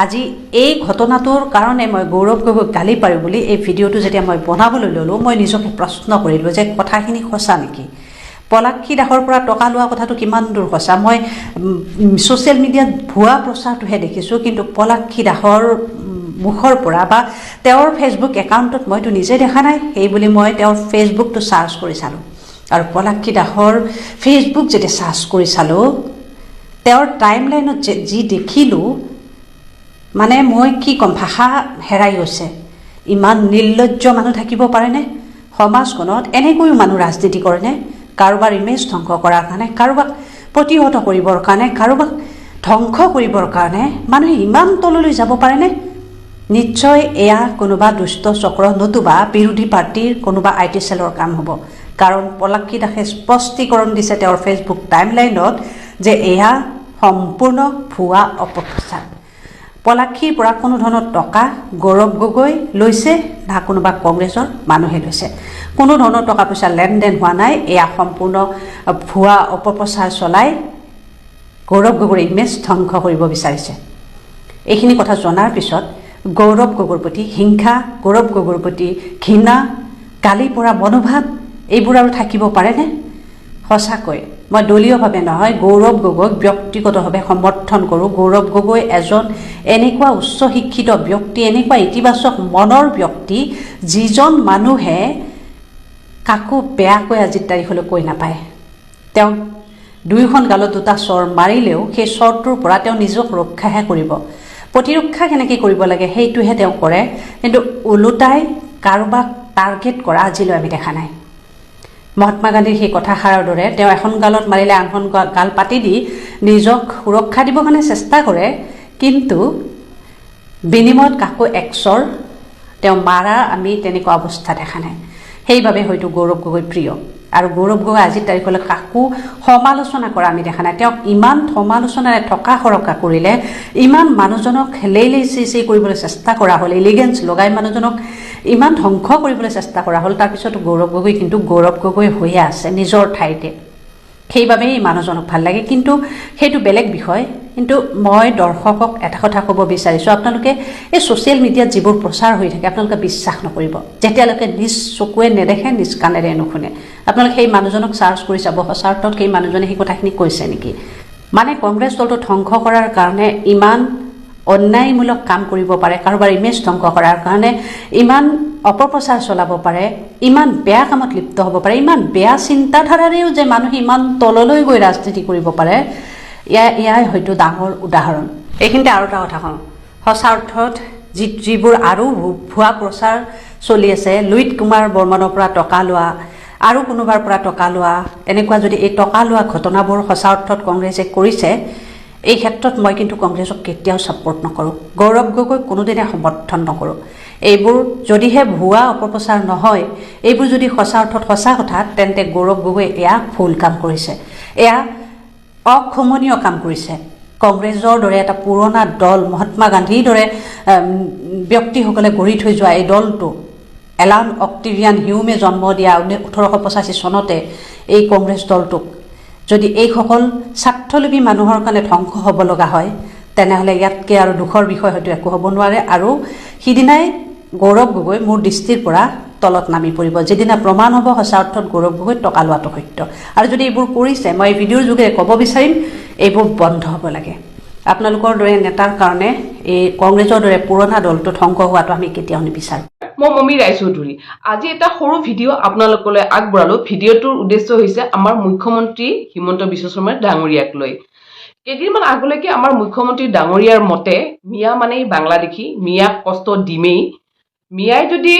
E: আজি এই ঘটনাটোৰ কাৰণে মই গৌৰৱ গগৈক গালি পাৰোঁ বুলি এই ভিডিঅ'টো যেতিয়া মই বনাবলৈ ল'লোঁ, মই নিজকে প্ৰশ্ন কৰিলোঁ যে কথাখিনি সঁচা নেকি? পলাক্ষী দাসৰ পৰা টকা লোৱা কথাটো কিমান দূৰ সঁচা? মই ছ'চিয়েল মিডিয়াত ভুৱা প্ৰচাৰটোহে দেখিছোঁ, কিন্তু পলাক্ষী দাসৰ মুখৰ পৰা বা তেওঁৰ ফেচবুক একাউণ্টত মইতো নিজে দেখা নাই, সেইবুলি মই তেওঁৰ ফেচবুকটো চাৰ্চ কৰি চালোঁ আৰু পলাক্ষী দাসৰ ফেচবুক যেতিয়া চাৰ্চ কৰি চালোঁ, তেওঁৰ টাইমলাইনত যি দেখিলোঁ, মানে মই কি ক'ম, ভাষা হেৰাই গৈছে। ইমান নিৰ্লজ্জ মানুহ থাকিব পাৰেনে সমাজখনত? এনেকৈও মানুহ ৰাজনীতি কৰেনে? কাৰোবাৰ ইমেজ ধ্বংস কৰাৰ কাৰণে, কাৰোবাক প্ৰতিহত কৰিবৰ কাৰণে, কাৰোবাক ধ্বংস কৰিবৰ কাৰণে মানুহে ইমান তললৈ যাব পাৰেনে? নিশ্চয় এয়া কোনোবা দুষ্ট চক্ৰ নতুবা বিৰোধী পাৰ্টীৰ কোনোবা IT চেলৰ কাম হ'ব। কাৰণ পলাক্ষী দাসে স্পষ্টীকৰণ দিছে তেওঁৰ ফেচবুক টাইমলাইনত যে এয়া সম্পূৰ্ণ ভুৱা অপপ্ৰচাৰ। পলাক্ষীৰ পৰা কোনো ধৰণৰ টকা গৌৰৱ গগৈ লৈছে না কোনোবা কংগ্ৰেছৰ মানুহে লৈছে। কোনো ধৰণৰ টকা পইচা লেনদেন হোৱা নাই। এয়া সম্পূৰ্ণ ভুৱা অপপ্ৰচাৰ চলাই গৌৰৱ গগৈৰ ইমেজ ধ্বংস কৰিব বিচাৰিছে। এইখিনি কথা জনাৰ পিছত গৌৰৱ গগৈৰ প্ৰতি হিংসা, গৌৰৱ গগৈৰ প্ৰতি ঘৃণা, গালি পৰা মনোভাৱ, এইবোৰ আৰু থাকিব পাৰেনে? সঁচাকৈ মই দলীয়ভাৱে নহয়, গৌৰৱ গগৈক ব্যক্তিগতভাৱে সমৰ্থন কৰোঁ। গৌৰৱ গগৈ এজন এনেকুৱা উচ্চ শিক্ষিত ব্যক্তি, এনেকুৱা ইতিবাচক মনৰ ব্যক্তি, যিজন মানুহে কাকো বেয়াকৈ আজিৰ তাৰিখলৈ কৈ নাপায়। তেওঁ দুয়োখন গালত দুটা চৰ মাৰিলেও সেই চৰটোৰ পৰা তেওঁ নিজক ৰক্ষাহে কৰিব। প্ৰতিৰক্ষা কেনেকৈ কৰিব লাগে সেইটোহে তেওঁ কৰে, কিন্তু ওলোটাই কাৰোবাক টাৰ্গেট কৰা আজিলৈ আমি দেখা নাই। মহাত্মা গান্ধীৰ সেই কথাষাৰৰ দৰে তেওঁ এখন গালত মাৰিলে আনখন গাল পাতি দি নিজক সুৰক্ষা দিবৰ কাৰণে চেষ্টা কৰে, কিন্তু বিনিময়ত কাকো একচৰ তেওঁ মাৰা আমি তেনেকুৱা অৱস্থা দেখা নাই। সেইবাবে হয়তো গৌৰৱ গগৈ প্ৰিয়। আৰু গৌৰৱ গগৈ আজিৰ তাৰিখলৈ কাকো সমালোচনা কৰা আমি দেখা নাই। তেওঁক ইমান সমালোচনাৰে থকা সৰকা কৰিলে, ইমান মানুহজনক লেই চি কৰিবলৈ চেষ্টা কৰা হ'ল, এলিগেঞ্চ লগাই মানুহজনক ইমান ধ্বংস কৰিবলৈ চেষ্টা কৰা হ'ল, তাৰপিছতো গৌৰৱ গগৈ কিন্তু গৌৰৱ গগৈ হৈয়ে আছে নিজৰ ঠাইতে। সেইবাবেই মানুহজনক ভাল লাগে, কিন্তু সেইটো বেলেগ বিষয়। কিন্তু মই দৰ্শকক এটা কথা ক'ব বিচাৰিছোঁ, আপোনালোকে এই ছ'চিয়েল মিডিয়াত যিবোৰ প্ৰচাৰ হৈ থাকে আপোনালোকে বিশ্বাস নকৰিব। যেতিয়ালৈকে নিজ চকুৱে নেদেখে, নিজ কাণেৰে নুশুনে। আপোনালোকে সেই মানুহজনক চাৰ্চ কৰি চাব, সঁচা অৰ্থত সেই মানুহজনে সেই কথাখিনি কৈছে নেকি। মানে কংগ্ৰেছ দলটো ধ্বংস কৰাৰ কাৰণে ইমান অন্যায়মূলক কাম কৰিব পাৰে, কাৰোবাৰ ইমেজ ধ্বংস কৰাৰ কাৰণে ইমান অপপ্ৰচাৰ চলাব পাৰে, ইমান বেয়া কামত লিপ্ত হ'ব পাৰে, ইমান বেয়া চিন্তাধাৰাৰেও যে মানুহে ইমান তললৈ গৈ ৰাজনীতি কৰিব পাৰে, এয়াই হয়তো ডাঙৰ উদাহৰণ। এইখিনিতে আৰু এটা কথা কওঁ, সঁচা অৰ্থত যিবোৰ আৰু ভুৱা প্ৰচাৰ চলি আছে, লুইত কুমাৰ বৰ্মনৰ পৰা টকা লোৱা, আৰু কোনোবাৰ পৰা টকা লোৱা, এনেকুৱা যদি এই টকা লোৱা ঘটনাবোৰ সঁচা অৰ্থত কংগ্ৰেছে কৰিছে, এই ক্ষেত্ৰত মই কিন্তু কংগ্ৰেছক কেতিয়াও ছাপোৰ্ট নকৰোঁ, গৌৰৱ গগৈক কোনোদিনে সমৰ্থন নকৰোঁ। এইবোৰ যদিহে ভুৱা অপপ্ৰচাৰ নহয়, এইবোৰ যদি সঁচা অৰ্থত সঁচা কথা, তেন্তে গৌৰৱ গগৈ এয়া ভুল কাম কৰিছে, এয়া অক্ষমনীয় কাম কৰিছে। কংগ্ৰেছৰ দৰে এটা পুৰণা দল, মহাত্মা গান্ধীৰ দৰে ব্যক্তিসকলে গঢ়ি থৈ যোৱা এই দলটো, এলান অক্টিভিয়ান হিউমে জন্ম দিয়া 1885 চনতে এই কংগ্ৰেছ দলটোক যদি এইসকল স্বাৰ্থলোভী মানুহৰ কাৰণে ধ্বংস হ'ব লগা হয়, তেনেহ'লে ইয়াতকৈ আৰু দুখৰ বিষয় হয়তো একো হ'ব নোৱাৰে। আৰু সিদিনাই গৌৰৱ গগৈ মোৰ দৃষ্টিৰ পৰা তলত নামি পৰিব, যিদিনা প্ৰমাণ হ'ব সঁচা অৰ্থত গৌৰৱ গগৈ টকা লোৱাটো সত্য। আৰু যদি এইবোৰ কৰিছে, মই এই ভিডিঅ'ৰ যোগেৰে ক'ব বিচাৰিম, এইবোৰ বন্ধ হ'ব লাগে। আপোনালোকৰ দৰে নেতাৰ কাৰণে এই কংগ্ৰেছৰ দৰে পুৰণা দলটো ধ্বংস হোৱাটো আমি কেতিয়াও নিবিচাৰোঁ।
F: মই মমী ৰায়চৌধুৰী। আজি এটা সৰু ভিডিঅ' আপোনালোকলৈ আগবঢ়ালো। ভিডিঅ'টোৰ উদ্দেশ্য হৈছে আমাৰ মুখ্যমন্ত্ৰী হিমন্ত বিশ্ব শৰ্মা ডাঙৰীয়াক লৈ। কেইদিনমান আগলৈকে আমাৰ মুখ্যমন্ত্ৰী ডাঙৰীয়াৰ মতে মিয়া মানেই বাংলাদেশী, মিয়াক কষ্ট দিমেই, মিয়াই যদি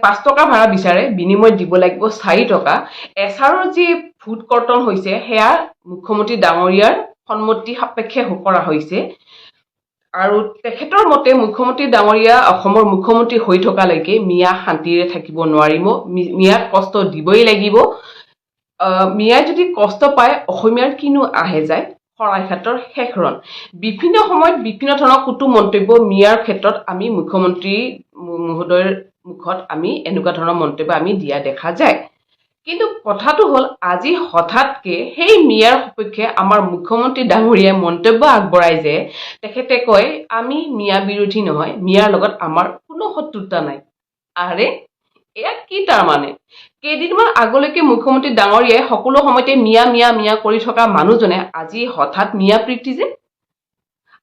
F: 5 টকা ভাড়া বিচাৰে বিনিময়ত দিব লাগিব 4 টকা। এছাৰৰ যি ভোট কৰ্তন হৈছে সেয়া মুখ্যমন্ত্ৰী ডাঙৰীয়াৰ সন্মতি সাপেক্ষে কৰা হৈছে। আৰু তেখেতৰ মতে মুখ্যমন্ত্ৰী ডাঙৰীয়া অসমৰ মুখ্যমন্ত্ৰী হৈ থকালৈকে মিয়া শান্তিৰে থাকিব নোৱাৰিব, মিয়াক কষ্ট দিবই লাগিব। মিয়াই যদি কষ্ট পায় অসমীয়াৰ কিনো আহে যায়, শৰাইঘাটৰ শেষৰণ। বিভিন্ন সময়ত বিভিন্ন ধৰণৰ কুটু মন্তব্য মিয়াৰ ক্ষেত্ৰত আমি মুখ্যমন্ত্ৰী মহোদয়ৰ মুখত আমি এনেকুৱা ধৰণৰ মন্তব্য আমি দিয়া দেখা যায়। কিন্তু কথাটো হ'ল আজি হঠাৎকে সেই মিয়াৰ সপক্ষে আমাৰ মুখ্যমন্ত্ৰী ডাঙৰীয়াই মন্তব্য আগবঢ়াই যে তেখেতে কয় আমি মিয়া বিৰোধী নহয়, মিয়াৰ লগত আমাৰ কোনো শত্ৰুতা নাই। আৰে এয়া কি তাৰমানে? কেইদিনমান আগলৈকে মুখ্যমন্ত্ৰী ডাঙৰীয়াই সকলো সময়তে মিয়া মিয়া মিয়া কৰি থকা মানুহজনে আজি হঠাৎ মিয়া প্ৰীতি যে।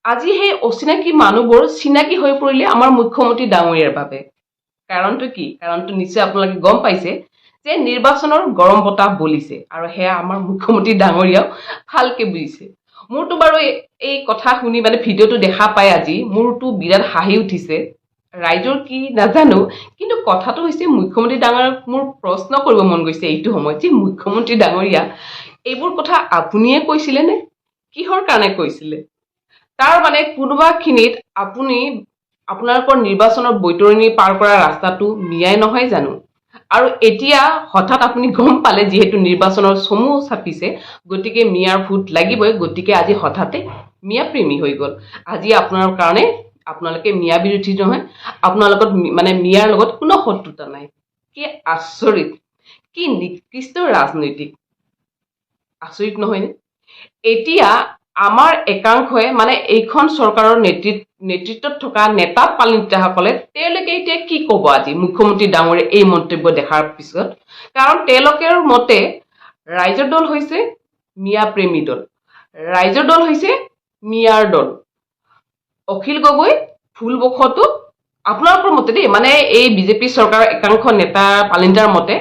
F: আজি সেই অচিনাকি মানুহবোৰ চিনাকি হৈ পৰিলে আমাৰ মুখ্যমন্ত্ৰী ডাঙৰীয়াৰ বাবে। কাৰণটো কি? কাৰণটো নিশ্চয় আপোনালোকে গম পাইছে যে নিৰ্বাচনৰ গৰম বতাহ বলিছে, আৰু সেয়া আমাৰ মুখ্যমন্ত্ৰী ডাঙৰীয়াও ভালকে বুজিছে। মোৰতো বাৰু এই কথা শুনি ভিডিঅ'টো দেখা পাই আজি মোৰতো বিৰাট হাঁহি উঠিছে। ৰাইজৰ কি নাজানো, কিন্তু কথাটো হৈছে মুখ্যমন্ত্ৰী ডাঙৰীয়াক মোৰ প্ৰশ্ন কৰিব মন গৈছে এইটো সময়ত যে মুখ্যমন্ত্ৰী ডাঙৰীয়া এইবোৰ কথা আপুনিয়ে কৈছিলে নে? কিহৰ কাৰণে কৈছিলে? তাৰ কোনোবাখিনিত আপুনি আপোনালোকৰ নিৰ্বাচনৰ বৈতৰণি পাৰ কৰা ৰাস্তাটো মিয়াই নহয় জানো? আৰু এতিয়া হঠাৎ আপুনি গম পালে যিহেতু নিৰ্বাচনৰ চমু চাপিছে, গতিকে মিয়াৰ ভোট লাগিবই, গতিকে আজি হঠাতে মিয়া প্ৰেমী হৈ গ'ল। আজি আপোনাৰ কাৰণে আপোনালোকে মিয়া বিৰোধী নহয়, আপোনালোকৰ মিয়াৰ লগত কোনো শত্ৰুতা নাই। কি আচৰিত, কি নিকৃষ্ট ৰাজনৈতিক, আচৰিত নহয়নে? এতিয়া আমাৰ একাংশই এইখন চৰকাৰৰ নেতৃত্বত থকা নেতা পালিতাসকলে তেওঁলোকে এতিয়া কি ক'ব আজি মুখ্যমন্ত্ৰী ডাঙৰীয়া এই মন্তব্য দেখাৰ পিছত? কাৰণ তেওঁলোকৰ মতে ৰাইজৰ দল হৈছে মিয়া প্ৰেমী দল, ৰাইজৰ দল হৈছে মিয়াৰ দল। অখিল গগৈ ভুলবশতঃ আপোনালোকৰ মতে দেই, এই বিজেপি চৰকাৰৰ একাংশ নেতা পালিতাৰ মতে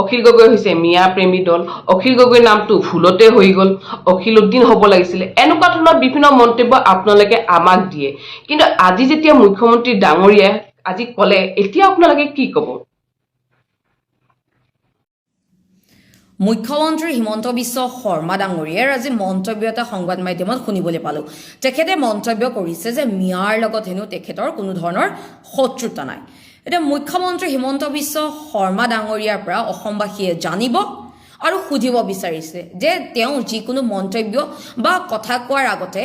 F: অখিল গগৈ হৈছে মিয়া প্ৰেমী দল, অখিল গগৈৰ নামটো ভুলতে হৈ গ'ল, অখিলউদ্দিন হ'ব লাগিছিলে, এনেকুৱা ধৰণৰ বিভিন্ন মন্তব্য আপোনালোকে আমাক দিয়ে। কিন্তু আজি যেতিয়া মুখ্যমন্ত্ৰী ডাঙৰীয়াই আজি ক'লে, এতিয়া আপোনালোকে কি ক'ব?
G: মুখ্যমন্ত্ৰী হিমন্ত বিশ্ব শৰ্মা ডাঙৰীয়াৰ আজি মন্তব্য এটা সংবাদ মাধ্যমত শুনিবলৈ পালোঁ। তেখেতে মন্তব্য কৰিছে যে মিয়াৰ লগত হেনো তেখেতৰ কোনো ধৰণৰ শত্ৰুতা নাই। এতিয়া মুখ্যমন্ত্ৰী হিমন্ত বিশ্ব শৰ্মা ডাঙৰীয়াৰ পৰা অসমবাসীয়ে জানিব আৰু সুধিব বিচাৰিছে যে তেওঁ যিকোনো মন্তব্য বা কথা কোৱাৰ আগতে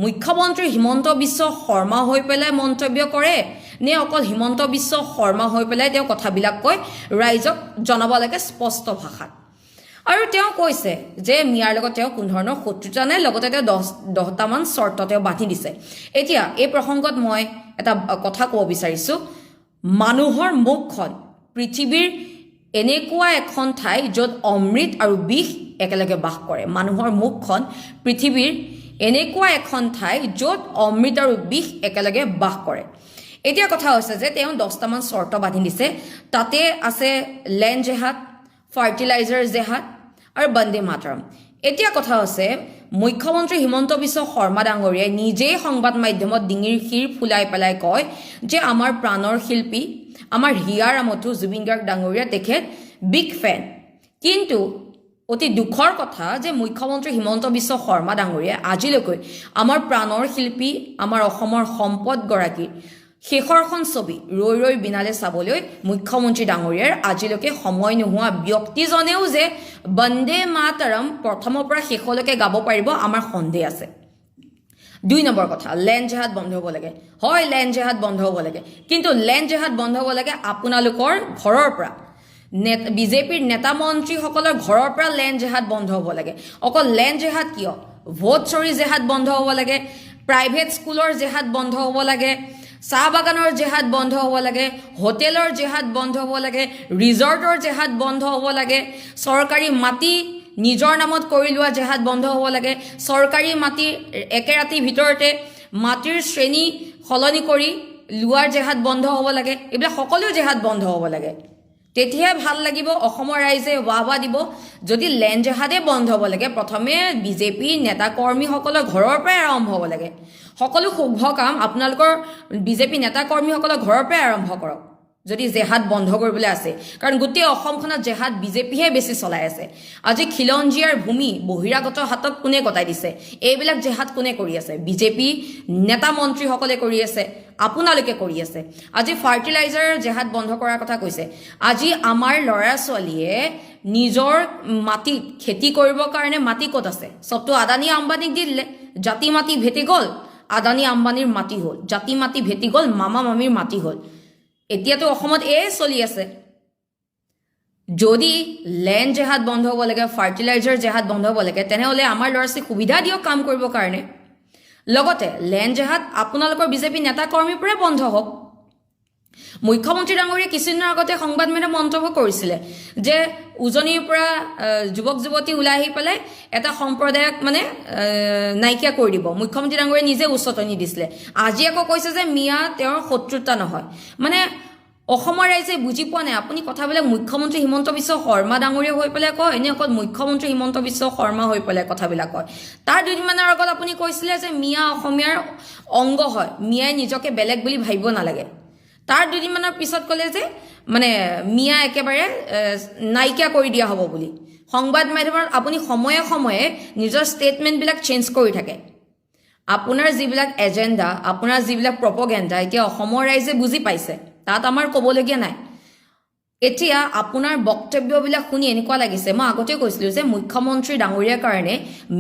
G: মুখ্যমন্ত্ৰী হিমন্ত বিশ্ব শৰ্মা হৈ পেলাই মন্তব্য কৰে নে অকল হিমন্ত বিশ্ব শৰ্মা হৈ পেলাই তেওঁ কথাবিলাক কৈ ৰাইজক জনাব লাগে স্পষ্ট ভাষাত। আৰু তেওঁ কৈছে যে মিয়াৰ লগত তেওঁ কোনো ধৰণৰ শত্ৰুতা নাই, লগতে তেওঁ 10টামান চৰ্ত তেওঁ বান্ধি দিছে। এতিয়া এই প্ৰসংগত মই এটা কথা ক'ব বিচাৰিছোঁ, মানুহৰ মুখখন পৃথিৱীৰ এনেকুৱা এখন ঠাই য'ত অমৃত আৰু বিষ একেলগে বাস কৰে। মানুহৰ মুখখন পৃথিৱীৰ এনেকুৱা এখন ঠাই য'ত অমৃত আৰু বিষ একেলগে বাস কৰে। এতিয়া কথা হৈছে যে তেওঁ 10টামান চৰ্ত বান্ধি দিছে। তাতে আছে লেণ্ড জেহাদ, ফাৰ্টিলাইজাৰ জেহাদ আৰু বন্দে মাতৰম। এতিয়া কথা হৈছে মুখ্যমন্ত্ৰী হিমন্ত বিশ্ব শৰ্মা ডাঙৰীয়াই নিজেই সংবাদ মাধ্যমত ডিঙিৰ শিৰ ফুলাই পেলাই কয় যে আমাৰ প্ৰাণৰ শিল্পী, আমাৰ হিয়াৰ আমঠু জুবিন গাৰ্গ ডাঙৰীয়া তেখেত বিগ ফেন। কিন্তু অতি দুখৰ কথা যে মুখ্যমন্ত্ৰী হিমন্ত বিশ্ব শৰ্মা ডাঙৰীয়াই আজিলৈকে আমাৰ প্ৰাণৰ শিল্পী, আমাৰ অসমৰ সম্পদগৰাকীৰ শেষৰখন ছবি ৰৈ ৰৈ বিনালে চাবলৈ মুখ্যমন্ত্ৰী ডাঙৰীয়াৰ আজিলৈকে সময় নোহোৱা ব্যক্তিজনেও যে বন্দে মাতৰম প্ৰথমৰ পৰা শেষলৈকে গাব পাৰিব আমাৰ সন্দেহ আছে। 2 নম্বৰ কথা, লেণ্ড জেহাদ বন্ধ হ'ব লাগে। হয়, লেণ্ড জেহাদ বন্ধ হ'ব লাগে, কিন্তু লেণ্ড জেহাদ বন্ধ হ'ব লাগে আপোনালোকৰ ঘৰৰ পৰা। বিজেপিৰ নেতা মন্ত্ৰীসকলৰ ঘৰৰ পৰা লেণ্ড জেহাদ বন্ধ হ'ব লাগে। অকল লেণ্ড জেহাদ কিয়, ভোট চৰি জেহাদ বন্ধ হ'ব লাগে, প্ৰাইভেট স্কুলৰ জেহাদ বন্ধ হ'ব লাগে, চাহ বাগানৰ জেহাদ বন্ধ হ'ব লাগে, হোটেলৰ জেহাদ বন্ধ হ'ব লাগে, ৰিজৰ্টৰ জেহাদ বন্ধ হ'ব লাগে, চৰকাৰী মাটি নিজৰ নামত কৰি লোৱা জেহাদ বন্ধ হ'ব লাগে, চৰকাৰী মাটি একে ৰাতিৰ ভিতৰতে মাটিৰ শ্ৰেণী সলনি কৰি লোৱাৰ জেহাদ বন্ধ হ'ব লাগে। এইবিলাক সকলো জেহাদ বন্ধ হ'ব লাগে। তেতিয়াহে ভাল লাগিব, অসমৰ ৰাইজে ৱাহ দিব। যদি লেণ্ড জেহাদে বন্ধ হ'ব লাগে, প্ৰথমে বিজেপি নেতা কৰ্মীসকলৰ ঘৰৰ পৰাই আৰম্ভ হ'ব লাগে। সকলো শুভ কাম আপোনালোকৰ বিজেপি নেতা কৰ্মীসকলৰ ঘৰৰ পৰাই আৰম্ভ কৰক যদি জেহাদ বন্ধ কৰিবলৈ আছে। কাৰণ গোটেই অসমখনত জেহাদ বিজেপিহে বেছি চলাই আছে। আজি খিলঞ্জীয়াৰ ভূমি বহিৰাগত হাতত কোনে গতাই দিছে? এইবিলাক জেহাদ কোনে কৰি আছে? বিজেপি নেতা মন্ত্ৰীসকলে কৰি আছে, আপোনালোকে কৰি আছে। আজি ফাৰ্টিলাইজাৰৰ জেহাদ বন্ধ কৰাৰ কথা কৈছে। আজি আমাৰ ল'ৰা ছোৱালীয়ে নিজৰ মাটিত খেতি কৰিবৰ কাৰণে মাটি ক'ত আছে? চবটো আদানী আম্বানীক দি দিলে। জাতি মাটি ভেটি গ'ল, আদানী আম্বানীৰ মাটি হ'ল। জাতি মাটি ভেটি গ'ল, মামা মামীৰ মাটি হ'ল। এতিয়াতো অসমত চলি আছে। যদি লেণ্ড জেহাদ বন্ধ হ'ব লাগে, ফাৰ্টিলাইজাৰ জেহাদ বন্ধ হ'ব লাগে, তেনেহ'লে আমাৰ ল'ৰা ছোৱালীক সুবিধা দিয়ক কাম কৰিবৰ কাৰণে। লগতে লেণ্ড জেহাদ আপোনালোকৰ বিজেপি নেতা কৰ্মীৰ পৰাই বন্ধ হওক। মুখ্যমন্ত্ৰী ডাঙৰীয়াই কিছুদিনৰ আগতে সংবাদ মেলত মন্তব্য কৰিছিলে যে উজনিৰ পৰা যুৱক যুৱতী ওলাই আহি পেলাই এটা সম্প্ৰদায়ক নাইকিয়া কৰি দিব। মুখ্যমন্ত্ৰী ডাঙৰীয়াই নিজে উচতনি দিছিলে। আজি আকৌ কৈছে যে মিয়া তেওঁৰ শত্ৰুতা নহয়। অসমৰ ৰাইজে বুজি পোৱা নাই আপুনি কথাবিলাক মুখ্যমন্ত্ৰী হিমন্ত বিশ্ব শৰ্মা ডাঙৰীয়া হৈ পেলাই কয় এনে অকল মুখ্যমন্ত্ৰী হিমন্ত বিশ্ব শৰ্মা হৈ পেলাই কথাবিলাক কয়। তাৰ 2 দিনমানৰ আগত আপুনি কৈছিলে যে মিয়া অসমীয়াৰ অংগ হয়, মিয়াই নিজকে বেলেগ বুলি ভাবিব নালাগে। তাৰ 2 দিনমানৰ পিছত ক'লে যে মিয়া একেবাৰে নাইকিয়া কৰি দিয়া হ'ব বুলি। সংবাদ মাধ্যমত আপুনি সময়ে সময়ে নিজৰ ষ্টেটমেণ্টবিলাক চেঞ্জ কৰি থাকে। আপোনাৰ যিবিলাক এজেণ্ডা, আপোনাৰ যিবিলাক প্ৰপগেণ্ডা এতিয়া অসমৰ ৰাইজে বুজি পাইছে, তাত আমাৰ ক'বলগীয়া নাই। এতিয়া আপোনাৰ বক্তব্যবিলাক শুনি এনেকুৱা লাগিছে, মই আগতে কৈছিলোঁ যে মুখ্যমন্ত্ৰী ডাঙৰীয়াৰ কাৰণে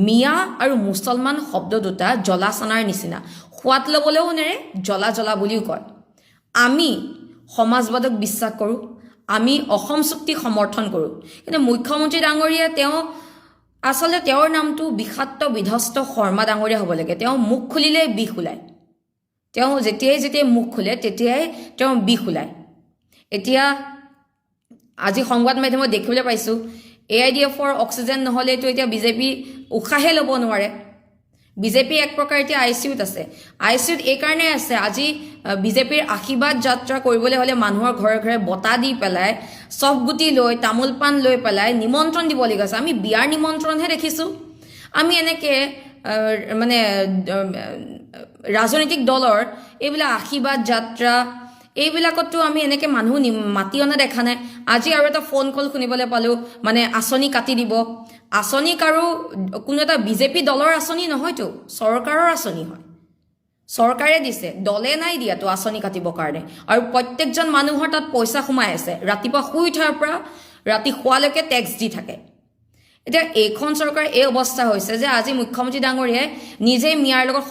G: মিয়া আৰু মুছলমান শব্দ দুটা জ্বলা চানাৰ নিচিনা। সোৱাদ ল'বলৈও নেৰে, জ্বলা জ্বলা বুলিও কয়। আমি সমাজবাদক বিশ্বাস কৰোঁ, আমি অসম চুক্তিক সমৰ্থন কৰোঁ, কিন্তু মুখ্যমন্ত্ৰী ডাঙৰীয়া আচলতে তেওঁৰ নামটো বিষাক্ত বিধ্বস্ত শৰ্মা ডাঙৰীয়া হ'ব লাগে। তেওঁ মুখ খুলিলে বিষ ওলায়। তেওঁ যেতিয়াই মুখ খোলে তেতিয়াই তেওঁ বিষ ওলায়। এতিয়া আজি সংবাদ মাধ্যমত দেখিবলৈ পাইছোঁ AIDFৰ অক্সিজেন নহ'লেতো এতিয়া বিজেপি উশাহে ল'ব নোৱাৰে। বিজেপি এক প্ৰকাৰ এতিয়া ICUত আছে। ICUত এইকাৰণে আছে, আজি বিজেপিৰ আশীৰ্বাদ যাত্ৰা কৰিবলৈ হ'লে মানুহৰ ঘৰে ঘৰে বঁটা দি পেলাই, চফ গুটি লৈ, তামোল পাণ লৈ পেলাই নিমন্ত্ৰণ দিব লগা আছে। আমি বিয়াৰ নিমন্ত্ৰণহে দেখিছোঁ। আমি এনেকৈ ৰাজনৈতিক দলৰ এইবিলাক আশীৰ্বাদ যাত্ৰা, এইবিলাকতো আমি এনেকৈ মানুহ মাতি অনা দেখা নাই। আজি আৰু এটা ফোন কল শুনিবলৈ পালোঁ, মানে আঁচনি কাটি দিব। আঁচনি কাৰো কোনো এটা বিজেপি দলৰ আঁচনি নহয়তো, চৰকাৰৰ আঁচনি হয়। চৰকাৰে দিছে, দলে নাই দিয়াতো আঁচনি কাটিবৰ কাৰণে। আৰু প্ৰত্যেকজন মানুহৰ তাত পইচা সোমাই আছে, ৰাতিপুৱা শুই উঠাৰ পৰা ৰাতি শোৱালৈকে টেক্স দি থাকে। এতিয়া এইখন চৰকাৰ এই অৱস্থা হৈছে যে আজি মুখ্যমন্ত্ৰী ডাঙৰীয়াই নিজেই মিয়াৰ লগত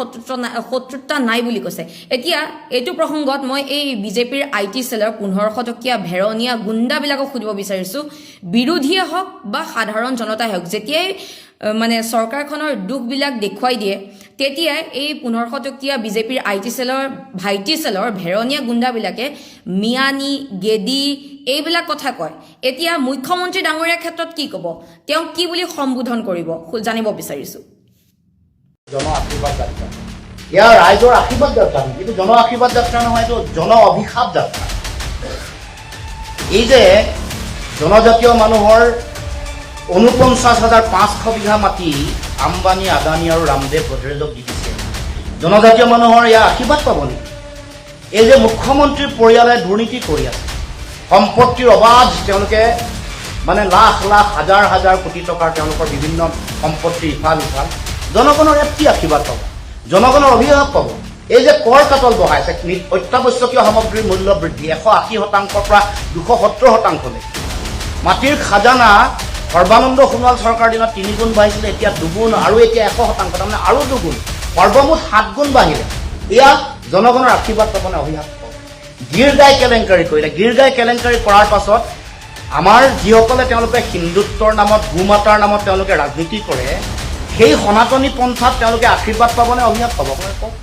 G: শত্ৰুতা নাই বুলি কৈছে। এতিয়া এইটো প্ৰসংগত মই এই বিজেপিৰ IT চেলৰ 1500 টকীয়া ভেৰনীয়া গুণ্ডাবিলাকক সুধিব বিচাৰিছোঁ, বিৰোধীয়ে হওক বা সাধাৰণ জনতাই হওক, যেতিয়াই মানে চৰকাৰখনৰ দুখবিলাক দেখুৱাই দিয়ে তেতিয়াই এই 1500 টকীয়া বিজেপিৰ IT চেলৰ ভাইটি চেলৰ ভেৰনীয়া গুণ্ডাবিলাকে মিয়ানী গেদি এইবিলাক কথা কয়। এতিয়া মুখ্যমন্ত্ৰী ডাঙৰীয়াৰ ক্ষেত্ৰত কি ক'ব, তেওঁক কি বুলি সম্বোধন কৰিব জানিব বিচাৰিছোঁ।
H: জন আশীৰ্বাদ যাত্ৰা, এয়া ৰাইজৰ আশীৰ্বাদ যাত্ৰা, কিন্তু জন আশীৰ্বাদ যাত্ৰা নহয়, এইটো জন অভিশাপ যাত্ৰা। এই যে জনজাতীয় মানুহৰ 49,500 বিঘা মাটি আম্বানী, আদানী আৰু ৰামদেৱ ভদ্ৰেজক দি দিছে, জনজাতীয় মানুহৰ ইয়াৰ আশীৰ্বাদ পাব নেকি? এই যে মুখ্যমন্ত্ৰীৰ পৰিয়ালে দুৰ্নীতি কৰি আছে, সম্পত্তিৰ অবাধ তেওঁলোকে মানে লাখ লাখ হাজাৰ হাজাৰ কোটি টকাৰ তেওঁলোকৰ বিভিন্ন সম্পত্তি ইফাল ইফাল, জনগণৰ ইয়াত কি আশীৰ্বাদ পাব? জনগণৰ অভিশাপ পাব। এই যে কৰ কাটল বঢ়াইছে, অত্যাৱশ্যকীয় সামগ্ৰীৰ মূল্য বৃদ্ধি 180% পৰা 270%। মাটিৰ খাজানা সৰ্বানন্দ সোণোৱাল চৰকাৰৰ দিনত 3 গুণ বাঢ়িছিলে, এতিয়া 2 গুণ, আৰু এতিয়া 100%, তাৰমানে আৰু 2 গুণ, সৰ্বমুঠ 7 গুণ বাঢ়িলে। এয়া জনগণৰ আশীৰ্বাদ পাব নে অভিশাপ পাব? গীৰগাই কেলেংকাৰী কৰিলে, গীৰগাই কেলেংকাৰী কৰাৰ পাছত আমাৰ যিসকলে তেওঁলোকে হিন্দুত্বৰ নামত, গোমাতাৰ নামত তেওঁলোকে ৰাজনীতি কৰে, সেই সনাতনী পন্থাত তেওঁলোকে আশীৰ্বাদ পাব নে অভিশাপ পাব? কওক,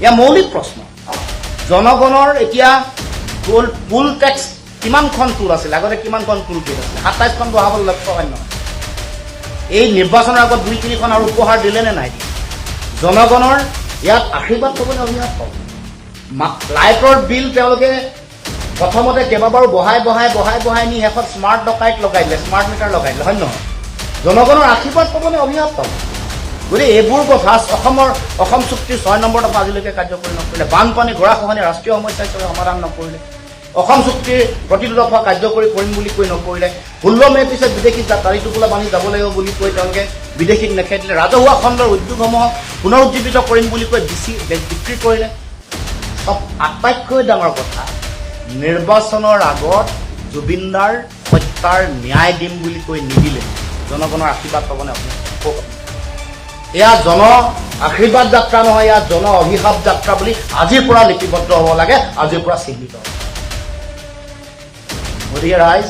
H: এয়া মৌলিক প্ৰশ্ন। জনগণৰ এতিয়া পুল টেক্স কিমানখন টুল আছিল, আগতে কিমানখন টুল গেট আছিল, 27খন বঢ়াবলৈ লক্ষ্য হয় নহয়। এই নিৰ্বাচনৰ আগত 2-3খন আৰু উপহাৰ দিলে নে নাই? জনগণৰ ইয়াত আশীৰ্বাদ পাব নে অভিশাপ পাব? লাইটৰ বিল তেওঁলোকে প্ৰথমতে কেইবাবাৰো বঢ়াই নি শেষত স্মাৰ্ট ডকাইত লগাই দিলে, স্মাৰ্ট মিটাৰ লগাই দিলে, হয় নহয়? জনগণৰ আশীৰ্বাদ পাব নে অভিশাপ পাব? গতিকে এইবোৰ কথা অসম চুক্তিৰ 6 নম্বৰ দফা আজিলৈকে কাৰ্যকৰী নকৰিলে, বানপানী গৰাখহনীয়া ৰাষ্ট্ৰীয় সমস্যা হিচাপে সমাধান নকৰিলে, অসম চুক্তিৰ প্ৰতিটো দফা কাৰ্যকৰী কৰিম বুলি কৈ নকৰিলে, 16 মে'ৰ পিছত বিদেশীক তাৰিখ টোপোলা বান্ধি যাব লাগিব বুলি কৈ তেওঁলোকে বিদেশীক নেখাই দিলে, ৰাজহুৱা খণ্ডৰ উদ্যোগসমূহক পুনৰুজ্জীৱিত কৰিম বুলি কৈ বিক্ৰী কৰিলে। আটাইতকৈ ডাঙৰ কথা, নিৰ্বাচনৰ আগত জুবিনদাৰ হত্যাৰ ন্যায় দিম বুলি কৈ নিদিলে, জনগণৰ আশীৰ্বাদ পাব নে আপুনি? এয়া জন আশীৰ্বাদ যাত্ৰা নহয়, এয়া জন অভিশাপ যাত্ৰা বুলি আজিৰ পৰা লিপিবদ্ধ হ'ব লাগে, আজিৰ পৰা চিহ্নিত হ'ব। গতিকে ৰাইজ,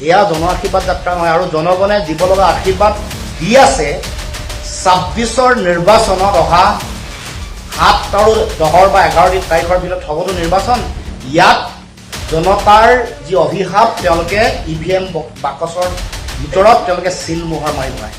H: এয়া জন আশীৰ্বাদ যাত্ৰা নহয়, আৰু জনগণে দিব লগা আশীৰ্বাদ দি আছে 26ৰ নিৰ্বাচনত অহা 7 আৰু 10 বা 11 তাৰিখৰ ভিতৰত হ'বতো নিৰ্বাচন। ইয়াত জনতাৰ যি অভিশাপ তেওঁলোকে EVM বাকচৰ ভিতৰত তেওঁলোকে চিল মোহৰ মাৰি ভৰাই